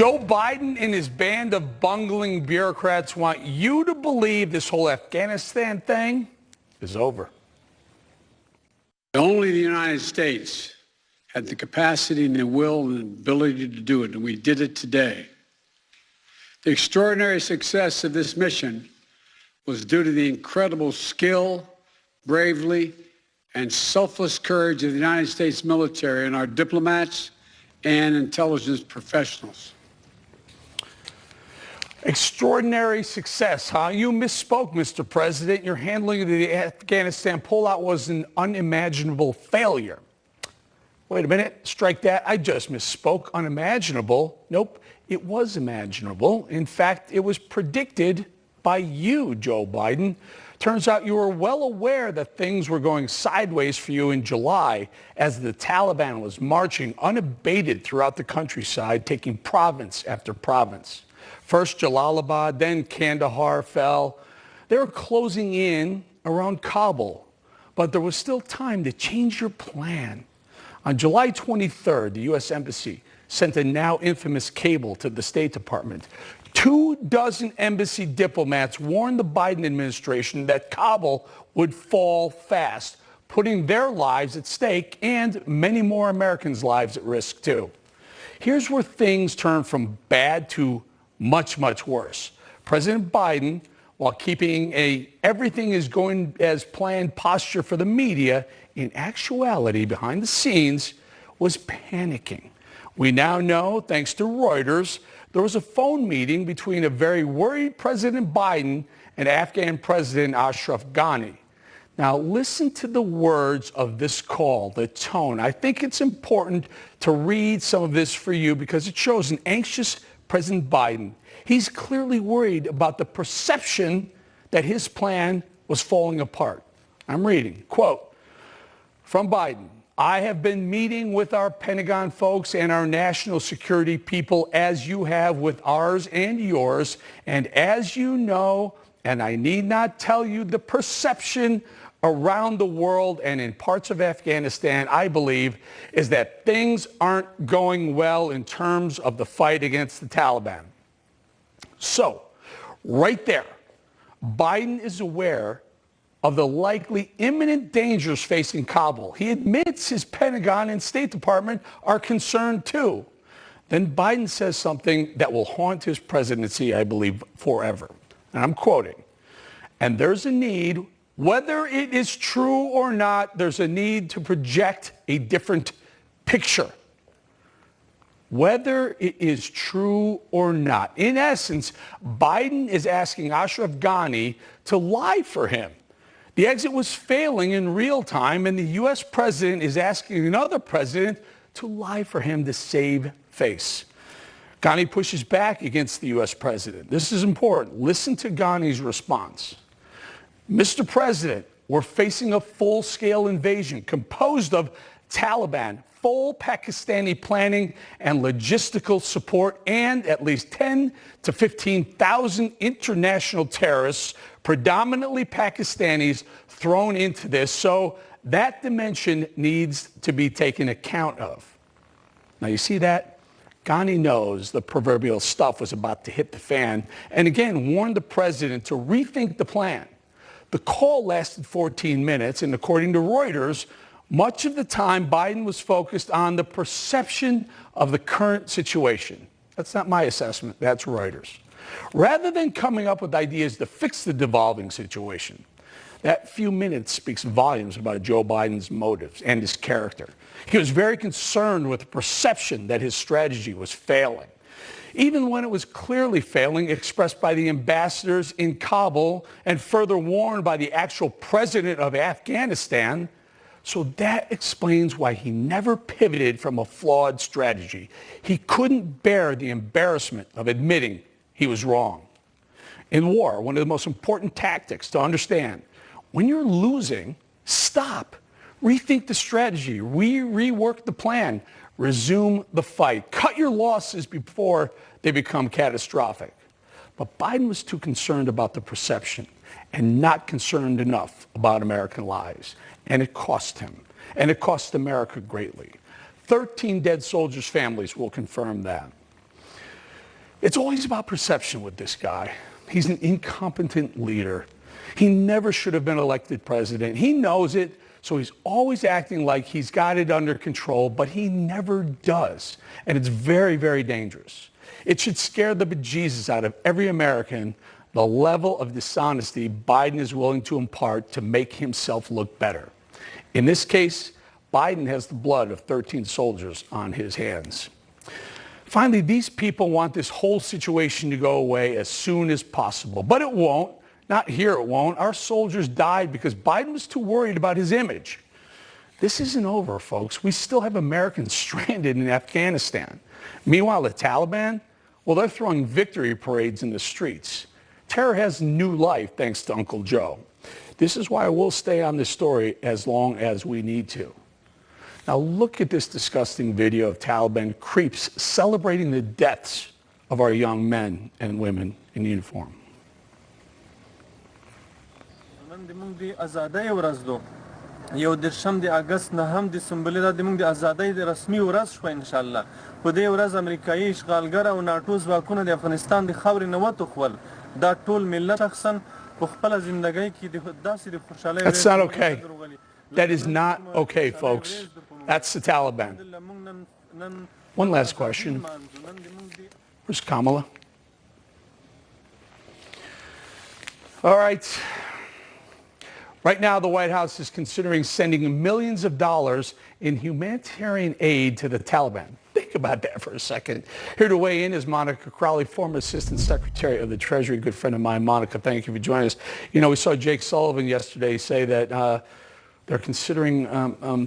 Joe Biden and his band of bungling bureaucrats want you to believe this whole Afghanistan thing is over. Only the United States had the capacity and the will and the ability to do it, and we did it today. The extraordinary success of this mission was due to the incredible skill, bravery, and selfless courage of the United States military and our diplomats and intelligence professionals. Extraordinary success, huh? You misspoke, Mr. President. Your handling of the Afghanistan pullout was an unimaginable failure. Wait a minute, strike that. I just misspoke. Unimaginable. Nope, it was imaginable. In fact, it was predicted by you, Joe Biden. Turns out you were well aware that things were going sideways for you in July as the Taliban was marching unabated throughout the countryside, taking province after province. First Jalalabad, then Kandahar fell. They were closing in around Kabul, but there was still time to change your plan. On July 23rd, the U.S. Embassy sent a now infamous cable to the State Department. 24 embassy diplomats warned the Biden administration that Kabul would fall fast, putting their lives at stake and many more Americans' lives at risk too. Here's where things turn from bad to much, much worse. President Biden, while keeping a everything is going as planned posture for the media, in actuality, behind the scenes, was panicking. We now know, thanks to Reuters, there was a phone meeting between a very worried President Biden and Afghan President Ashraf Ghani. Now, listen to the words of this call, the tone. I think it's important to read some of this for you because it shows an anxious President Biden. He's clearly worried about the perception that his plan was falling apart. I'm reading, quote, from Biden, I have been meeting with our Pentagon folks and our national security people as you have with ours and yours. And as you know, and I need not tell you, the perception around the world and in parts of Afghanistan, I believe, is that things aren't going well in terms of the fight against the Taliban. So, right there, Biden is aware of the likely imminent dangers facing Kabul. He admits his Pentagon and State Department are concerned too. Then Biden says something that will haunt his presidency, I believe, forever. And I'm quoting, and there's a need, whether it is true or not, there's a need to project a different picture. Whether it is true or not. In essence, Biden is asking Ashraf Ghani to lie for him. The exit was failing in real time, and the U.S. president is asking another president to lie for him to save face. Ghani pushes back against the U.S. president. This is important. Listen to Ghani's response. Mr. President, we're facing a full-scale invasion composed of Taliban, full Pakistani planning and logistical support, and at least 10 to 15,000 international terrorists, predominantly Pakistanis, thrown into this. So that dimension needs to be taken account of. Now, you see that? Ghani knows the proverbial stuff was about to hit the fan, and again warned the president to rethink the plan. The call lasted 14 minutes, and according to Reuters, much of the time, Biden was focused on the perception of the current situation. That's not my assessment. That's Reuters. Rather than coming up with ideas to fix the devolving situation, that few minutes speaks volumes about Joe Biden's motives and his character. He was very concerned with the perception that his strategy was failing. Even when it was clearly failing, expressed by the ambassadors in Kabul and further warned by the actual president of Afghanistan. So that explains why he never pivoted from a flawed strategy. He couldn't bear the embarrassment of admitting he was wrong. In war, one of the most important tactics to understand, when you're losing, stop, rethink the strategy, rework the plan, resume the fight, cut your losses before they become catastrophic. But Biden was too concerned about the perception and not concerned enough about American lives. And it cost him. And it cost America greatly. 13 dead soldiers' families will confirm that. It's always about perception with this guy. He's an incompetent leader. He never should have been elected president. He knows it, so he's always acting like he's got it under control, but he never does. And it's very, very dangerous. It should scare the bejesus out of every American, the level of dishonesty Biden is willing to impart to make himself look better. In this case, Biden has the blood of 13 soldiers on his hands. Finally, these people want this whole situation to go away as soon as possible, but it won't. Not here, it won't. Our soldiers died because Biden was too worried about his image. This isn't over, folks. We still have Americans stranded in Afghanistan. Meanwhile, the Taliban, well, they're throwing victory parades in the streets. Terror has new life thanks to Uncle Joe. This is why we'll stay on this story as long as we need to. Now look at this disgusting video of Taliban creeps celebrating the deaths of our young men and women in uniform. یو درشم د اگست نه هم د سمبولې د موږ د ازادۍ د رسمي ورځ شو ان شاء الله په دې ورځ امریکایي اشغالګر او ناټو ځواکونه د افغانستان د خاورې نه وتښول دا ټول ملت شخصا په خپل ژوندۍ کې د داسې د خوشحالۍ That's not okay. That is not okay, folks. That's the Taliban. One last question. Where's Kamala? All right. Right now, the White House is considering sending millions of dollars in humanitarian aid to the Taliban. Think about that for a second. Here to weigh in is Monica Crowley, former Assistant Secretary of the Treasury, good friend of mine. Monica, thank you for joining us. You know, we saw Jake Sullivan yesterday say that they're considering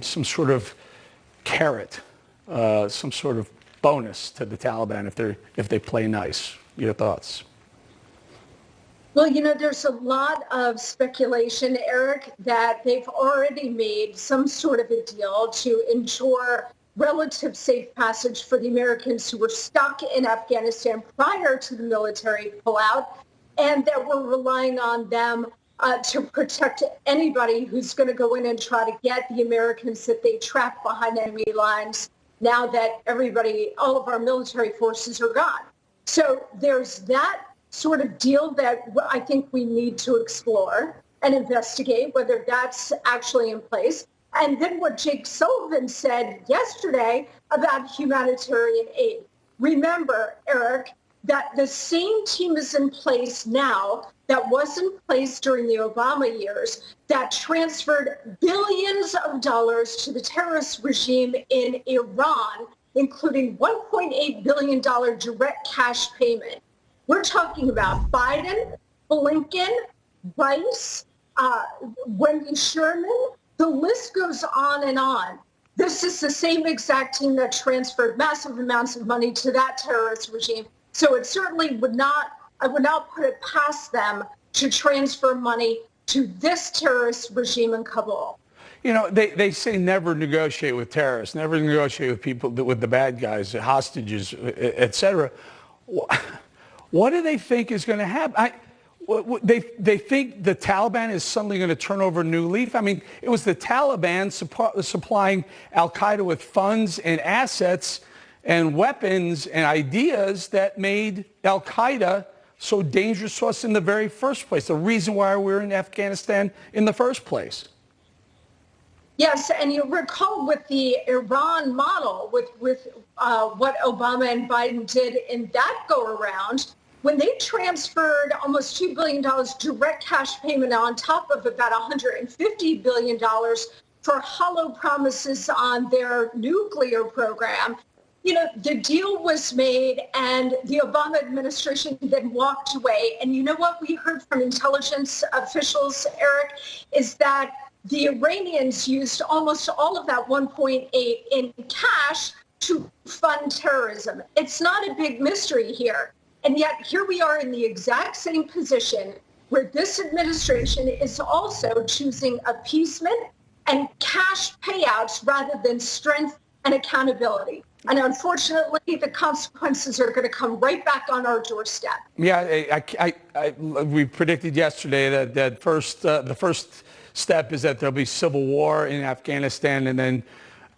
some sort of carrot, some sort of bonus to the Taliban if they play nice. Your thoughts? Well, you know, there's a lot of speculation, Eric, that they've already made some sort of a deal to ensure relative safe passage for the Americans who were stuck in Afghanistan prior to the military pullout, and that we're relying on them to protect anybody who's going to go in and try to get the Americans that they trapped behind enemy lines now that all of our military forces are gone. So there's that sort of deal that I think we need to explore and investigate whether that's actually in place. And then what Jake Sullivan said yesterday about humanitarian aid. Remember, Eric, that the same team is in place now that was in place during the Obama years that transferred billions of dollars to the terrorist regime in Iran, including $1.8 billion direct cash payment. We're talking about Biden, Blinken, Rice, Wendy Sherman. The list goes on and on. This is the same exact team that transferred massive amounts of money to that terrorist regime. So it certainly I would not put it past them to transfer money to this terrorist regime in Kabul. You know, they say never negotiate with terrorists, never negotiate with people, with the bad guys, hostages, et cetera. What do they think is going to happen? They think the Taliban is suddenly going to turn over a new leaf? I mean, it was the Taliban supplying al-Qaeda with funds and assets and weapons and ideas that made al-Qaeda so dangerous to us in the very first place, the reason why we're in Afghanistan in the first place. Yes, and you recall with the Iran model, with what Obama and Biden did in that go-around, when they transferred almost $2 billion direct cash payment on top of about $150 billion for hollow promises on their nuclear program, you know, the deal was made and the Obama administration then walked away. And you know what we heard from intelligence officials, Eric, is that the Iranians used almost all of that 1.8 in cash to fund terrorism. It's not a big mystery here. And yet here we are in the exact same position where this administration is also choosing appeasement and cash payouts rather than strength and accountability. And unfortunately, the consequences are going to come right back on our doorstep. Yeah, we predicted yesterday that the first step is that there'll be civil war in Afghanistan, and then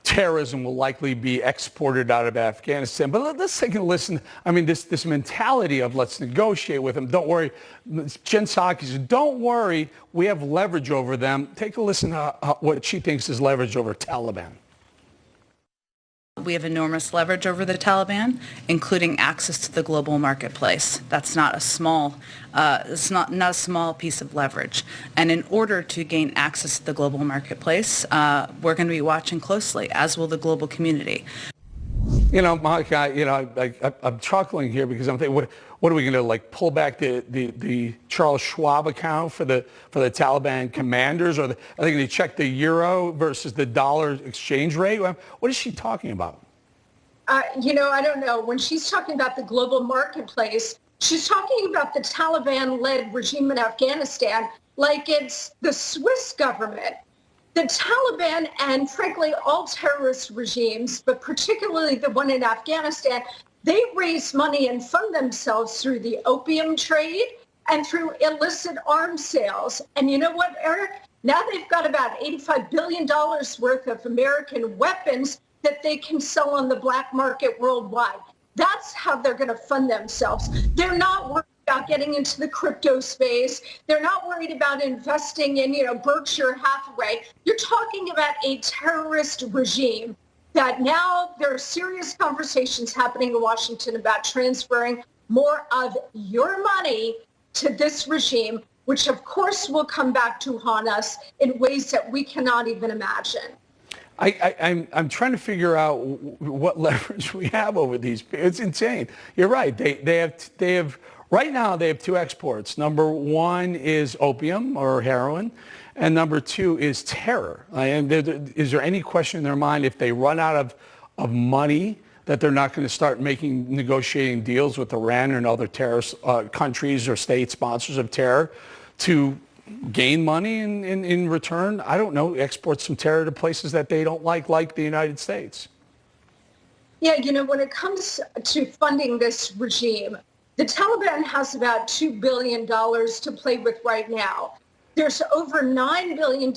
terrorism will likely be exported out of Afghanistan. But let's take a listen. I mean, this mentality of let's negotiate with them. Don't worry. Jen Psaki says, don't worry. We have leverage over them. Take a listen to what she thinks is leverage over Taliban. We have enormous leverage over the Taliban, including access to the global marketplace. That's not a small, it's not a small piece of leverage. And in order to gain access to the global marketplace, we're going to be watching closely, as will the global community. You know, Monica, you know, I'm chuckling here because I'm thinking, what are we going to like pull back the Charles Schwab account for the Taliban commanders, or are they going to check the euro versus the dollar exchange rate? What is she talking about? You know, I don't know. When she's talking about the global marketplace, she's talking about the Taliban-led regime in Afghanistan like it's the Swiss government. The Taliban and, frankly, all terrorist regimes, but particularly the one in Afghanistan, they raise money and fund themselves through the opium trade and through illicit arms sales. And you know what, Eric? Now they've got about $85 billion worth of American weapons that they can sell on the black market worldwide. That's how they're going to fund themselves. They're not worried about getting into the crypto space. They're not worried about investing in, Berkshire Hathaway. You're talking about a terrorist regime that now there are serious conversations happening in Washington about transferring more of your money to this regime, which of course will come back to haunt us in ways that we cannot even imagine. I'm trying to figure out what leverage we have over these people. It's insane. You're right. They have right now they have two exports. Number one is opium or heroin, and number two is terror. And is there any question in their mind if they run out of money that they're not going to start negotiating deals with Iran and other terrorist countries or state sponsors of terror to gain money in return? I don't know, export some terror to places that they don't like the United States. Yeah, when it comes to funding this regime, the Taliban has about $2 billion to play with right now. There's over $9 billion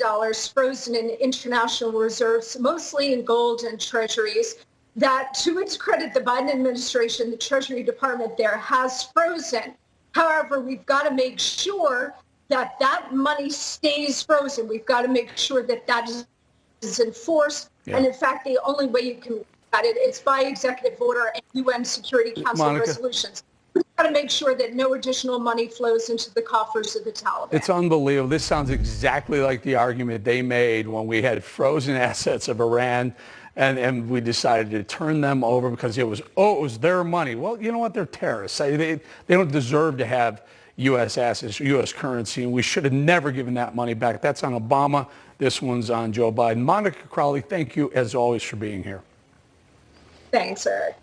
frozen in international reserves, mostly in gold and treasuries, that, to its credit, the Biden administration, the Treasury Department there, has frozen. However, we've got to make sure that money stays frozen. We've got to make sure that is enforced. Yeah. And in fact, the only way you can look at it is by executive order and UN Security Council resolutions. We've got to make sure that no additional money flows into the coffers of the Taliban. It's unbelievable. This sounds exactly like the argument they made when we had frozen assets of Iran and we decided to turn them over because it was their money. Well, you know what? They're terrorists. They don't deserve to have U.S. assets, U.S. currency, and we should have never given that money back. That's on Obama. This one's on Joe Biden. Monica Crowley, thank you, as always, for being here. Thanks, Eric.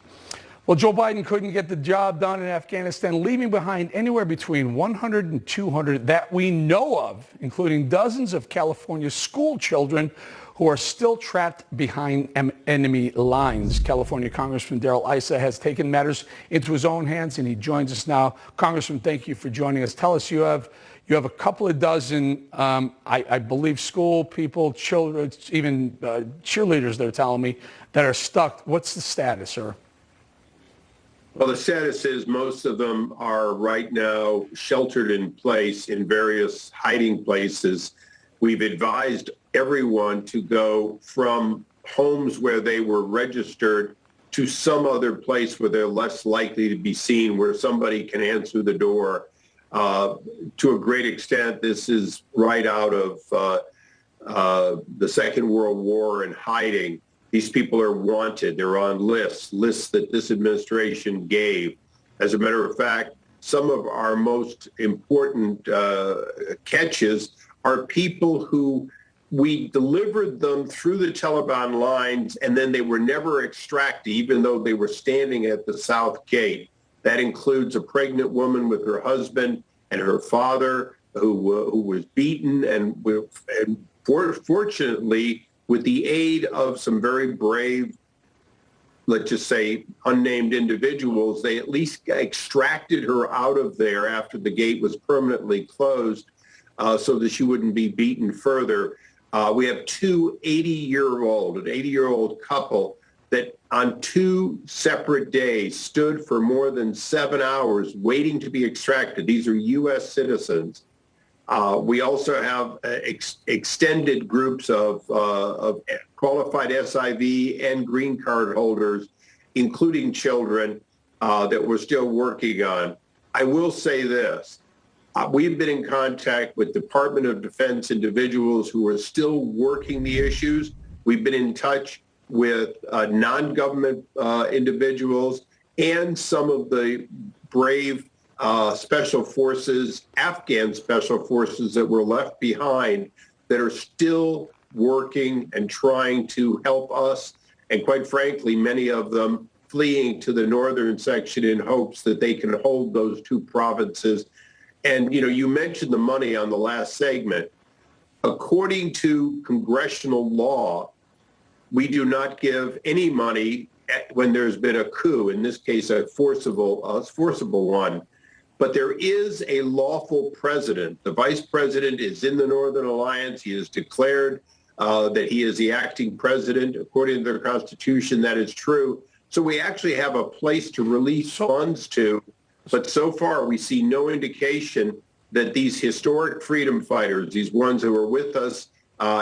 Well, Joe Biden couldn't get the job done in Afghanistan, leaving behind anywhere between 100 and 200 that we know of, including dozens of California school children who are still trapped behind enemy lines. California Congressman Darrell Issa has taken matters into his own hands, and he joins us now. Congressman, thank you for joining us. Tell us, you have a couple of dozen, I believe, school people, children, even cheerleaders, they're telling me, that are stuck. What's the status, sir? Well, the status is most of them are right now sheltered in place in various hiding places. We've advised everyone to go from homes where they were registered to some other place where they're less likely to be seen, where somebody can answer the door. To a great extent, this is right out of the Second World War and hiding. These people are wanted. They're on lists that this administration gave. As a matter of fact, some of our most important catches are people who we delivered them through the Taliban lines, and then they were never extracted, even though they were standing at the south gate. That includes a pregnant woman with her husband and her father who was beaten, and fortunately, with the aid of some very brave, let's just say, unnamed individuals, they at least extracted her out of there after the gate was permanently closed so that she wouldn't be beaten further. We have an 80-year-old couple that on 2 separate days stood for more than 7 hours waiting to be extracted. These are U.S. citizens. We also have extended groups of qualified SIV and green card holders, including children, that we're still working on. I will say this. We've been in contact with Department of Defense individuals who are still working the issues. We've been in touch with non-government individuals and some of the brave special forces, Afghan special forces that were left behind that are still working and trying to help us. And quite frankly, many of them fleeing to the northern section in hopes that they can hold those 2 provinces. And, you mentioned the money on the last segment. According to congressional law, we do not give any money when there's been a coup, in this case, a forcible one. But there is a lawful president. The vice president is in the Northern Alliance. He has declared that he is the acting president. According to their constitution, that is true. So we actually have a place to release funds to. But so far, we see no indication that these historic freedom fighters, these ones who were with us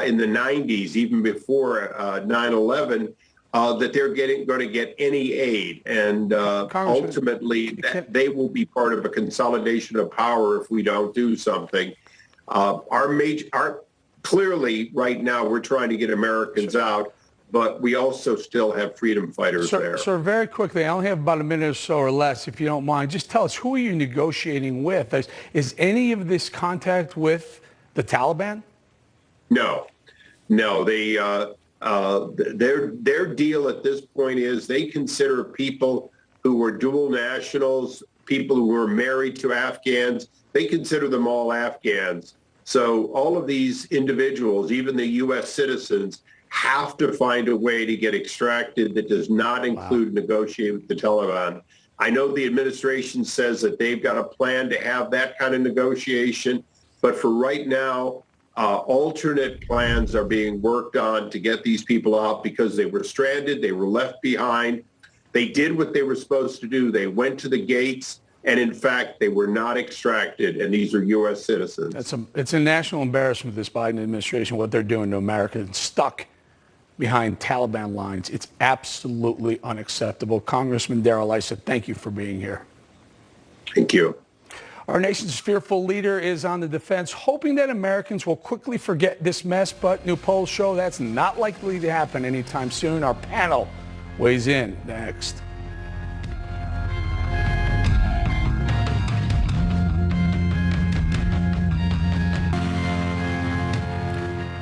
in the 90s, even before 9/11, that they're going to get any aid. And ultimately, they will be part of a consolidation of power if we don't do something. Clearly, right now, we're trying to get Americans out, but we also still have freedom fighters there. Sir, very quickly, I only have about a minute or so or less, if you don't mind. Just tell us, who are you negotiating with? Is any of this contact with the Taliban? No. Their deal at this point is they consider people who were dual nationals, people who were married to Afghans, they consider them all Afghans. So all of these individuals, even the U.S. citizens, have to find a way to get extracted that does not include negotiating with the Taliban. I know the administration says that they've got a plan to have that kind of negotiation, but for right now, alternate plans are being worked on to get these people out because they were stranded, they were left behind. They did what they were supposed to do. They went to the gates, and in fact, they were not extracted, and these are U.S. citizens. It's a national embarrassment, this Biden administration, what they're doing to Americans stuck behind Taliban lines. It's absolutely unacceptable. Congressman Darrell Issa, thank you for being here. Thank you. Our nation's fearful leader is on the defense, hoping that Americans will quickly forget this mess, but new polls show that's not likely to happen anytime soon. Our panel weighs in next.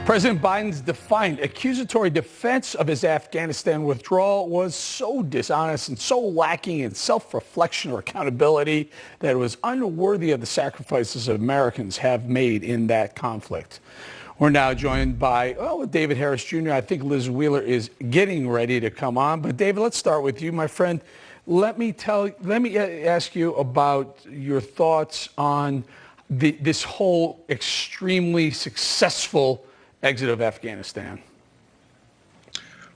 President Biden's defiant, accusatory defense of his Afghanistan withdrawal was so dishonest and so lacking in self-reflection or accountability that it was unworthy of the sacrifices Americans have made in that conflict. We're now joined by David Harris Jr. I think Liz Wheeler is getting ready to come on. But David, let's start with you, my friend. Let me ask you about your thoughts on this whole extremely successful exit of Afghanistan.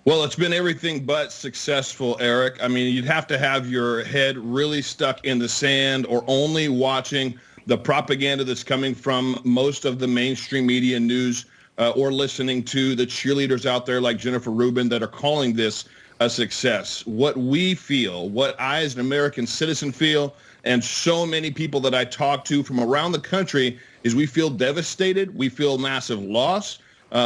Well, it's been everything but successful, Eric. I mean, you'd have to have your head really stuck in the sand or only watching the propaganda that's coming from most of the mainstream media news or listening to the cheerleaders out there like Jennifer Rubin that are calling this a success. What we feel, what I as an American citizen feel, and so many people that I talk to from around the country is we feel devastated. We feel massive loss.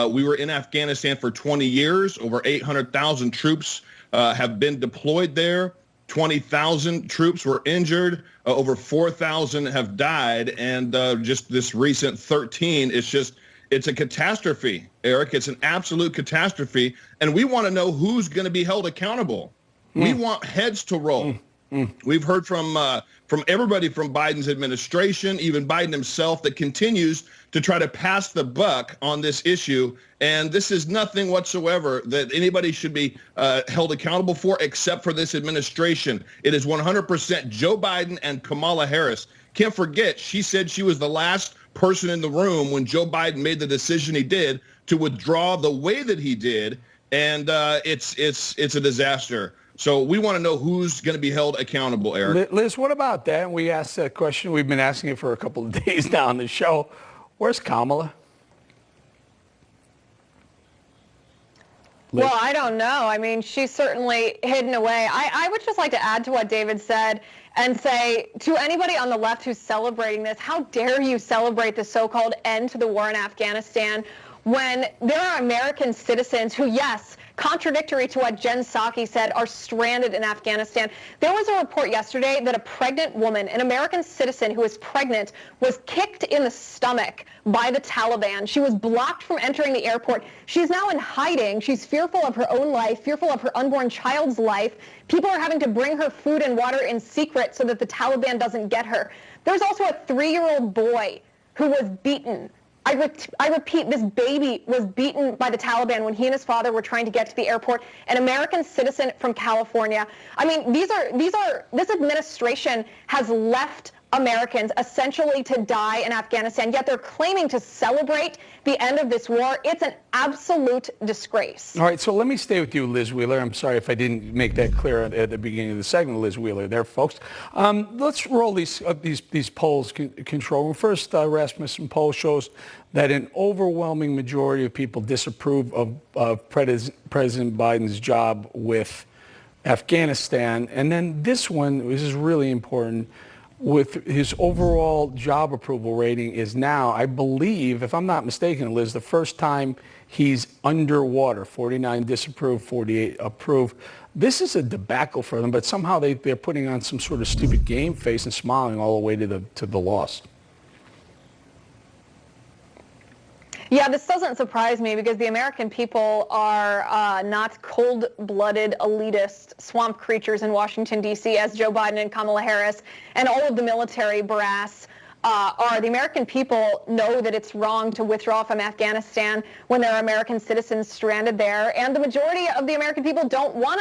We were in Afghanistan for 20 years. Over 800,000 troops have been deployed there. 20,000 troops were injured. Over 4,000 have died. And just this recent 13, it's a catastrophe, Eric. It's an absolute catastrophe. And we want to know who's going to be held accountable. We want heads to roll. We've heard from everybody from Biden's administration, even Biden himself, that continues to try to pass the buck on this issue. And this is nothing whatsoever that anybody should be held accountable for except for this administration. It is 100% Joe Biden and Kamala Harris. Can't forget, she said she was the last person in the room when Joe Biden made the decision he did to withdraw the way that he did, and it's a disaster. So we want to know who's going to be held accountable, Eric. Liz, what about that? We asked that question. We've been asking it for a couple of days now on the show. Where's Kamala? Well, I don't know. I mean, she's certainly hidden away. I would just like to add to what David said and say to anybody on the left who's celebrating this, how dare you celebrate the so-called end to the war in Afghanistan when there are American citizens who, yes, contradictory to what Jen Psaki said, are stranded in Afghanistan. There was a report yesterday that a pregnant woman, an American citizen who was pregnant, was kicked in the stomach by the Taliban. She was blocked from entering the airport. She's now in hiding. She's fearful of her own life, fearful of her unborn child's life. People are having to bring her food and water in secret so that the Taliban doesn't get her. There's also a 3-year-old boy who was beaten. I repeat, this baby was beaten by the Taliban when he and his father were trying to get to the airport. An American citizen from California. I mean, this administration has left Americans essentially to die in Afghanistan, yet they're claiming to celebrate the end of this war. It's an absolute disgrace. All right, so let me stay with you, Liz Wheeler. I'm sorry if I didn't make that clear at the beginning of the segment, Liz Wheeler there, folks. Let's roll these polls, control room. First, Rasmussen poll shows that an overwhelming majority of people disapprove of President Biden's job with Afghanistan. And then this is really important, with his overall job approval rating is now, I believe, if I'm not mistaken, Liz, the first time he's underwater. 49 disapprove, 48 approve. This is a debacle for them, but somehow they're putting on some sort of stupid game face and smiling all the way to the loss. Yeah, this doesn't surprise me because the American people are not cold-blooded elitist swamp creatures in Washington, D.C., as Joe Biden and Kamala Harris and all of the military brass are. The American people know that it's wrong to withdraw from Afghanistan when there are American citizens stranded there, and the majority of the American people didn't want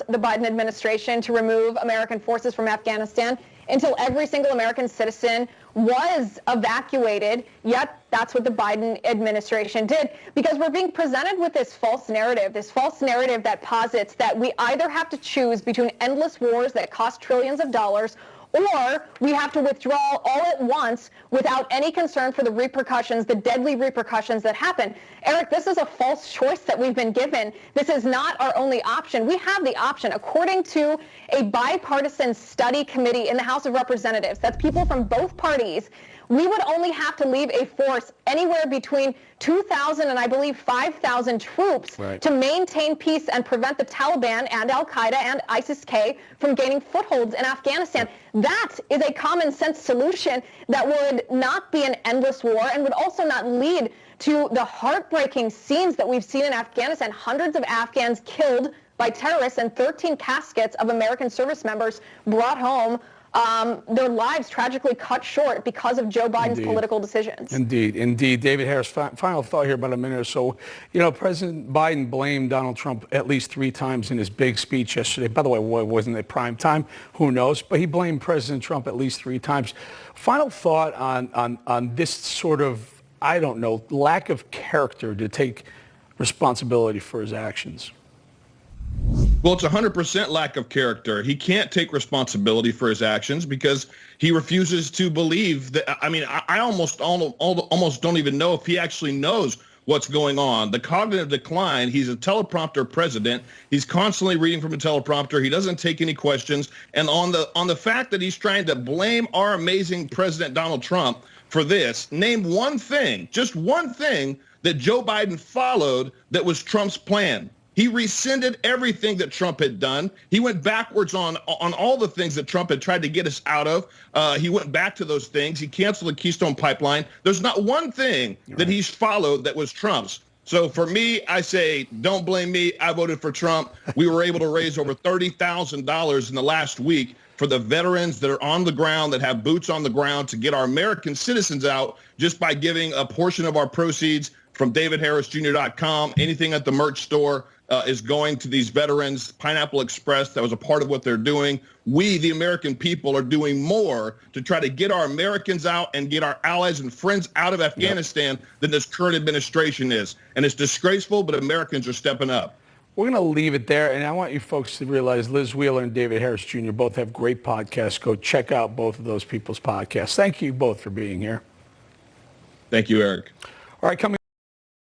the Biden administration to remove American forces from Afghanistan until every single American citizen was evacuated, yet that's what the Biden administration did, because we're being presented with this false narrative that posits that we either have to choose between endless wars that cost trillions of dollars, or we have to withdraw all at once without any concern for the repercussions, the deadly repercussions that happen. Eric, this is a false choice that we've been given. This is not our only option. We have the option, according to a bipartisan study committee in the House of Representatives, that's people from both parties, we would only have to leave a force anywhere between 2,000 and I believe 5,000 troops to maintain peace and prevent the Taliban and Al-Qaeda and ISIS-K from gaining footholds in Afghanistan. That is a common sense solution that would not be an endless war and would also not lead to the heartbreaking scenes that we've seen in Afghanistan. Hundreds of Afghans killed by terrorists and 13 caskets of American service members brought home, their lives tragically cut short because of Joe Biden's political decisions. Indeed. David Harris, final thought here about a minute or so. You know, President Biden blamed Donald Trump at least 3 times in his big speech yesterday. By the way, wasn't it prime time? Who knows? But he blamed President Trump at least 3 times. Final thought on this sort of, I don't know, lack of character to take responsibility for his actions. Well, it's 100% lack of character. He can't take responsibility for his actions because he refuses to believe that. I mean, I almost don't even know if he actually knows what's going on. The cognitive decline, he's a teleprompter president. He's constantly reading from a teleprompter. He doesn't take any questions. And on the fact that he's trying to blame our amazing President Donald Trump for this, name one thing, just one thing that Joe Biden followed that was Trump's plan. He rescinded everything that Trump had done. He went backwards on all the things that Trump had tried to get us out of. He went back to those things. He canceled the Keystone Pipeline. There's not one thing that he's followed that was Trump's. So for me, I say, don't blame me. I voted for Trump. We were able to raise over $30,000 in the last week for the veterans that are on the ground, that have boots on the ground, to get our American citizens out just by giving a portion of our proceeds from davidharrisjr.com. Anything at the merch store is going to these veterans. Pineapple Express, that was a part of what they're doing. We, the American people, are doing more to try to get our Americans out and get our allies and friends out of Afghanistan than this current administration is. And it's disgraceful, but Americans are stepping up. We're going to leave it there, and I want you folks to realize Liz Wheeler and David Harris Jr. both have great podcasts. Go check out both of those people's podcasts. Thank you both for being here. Thank you, Eric. All right, coming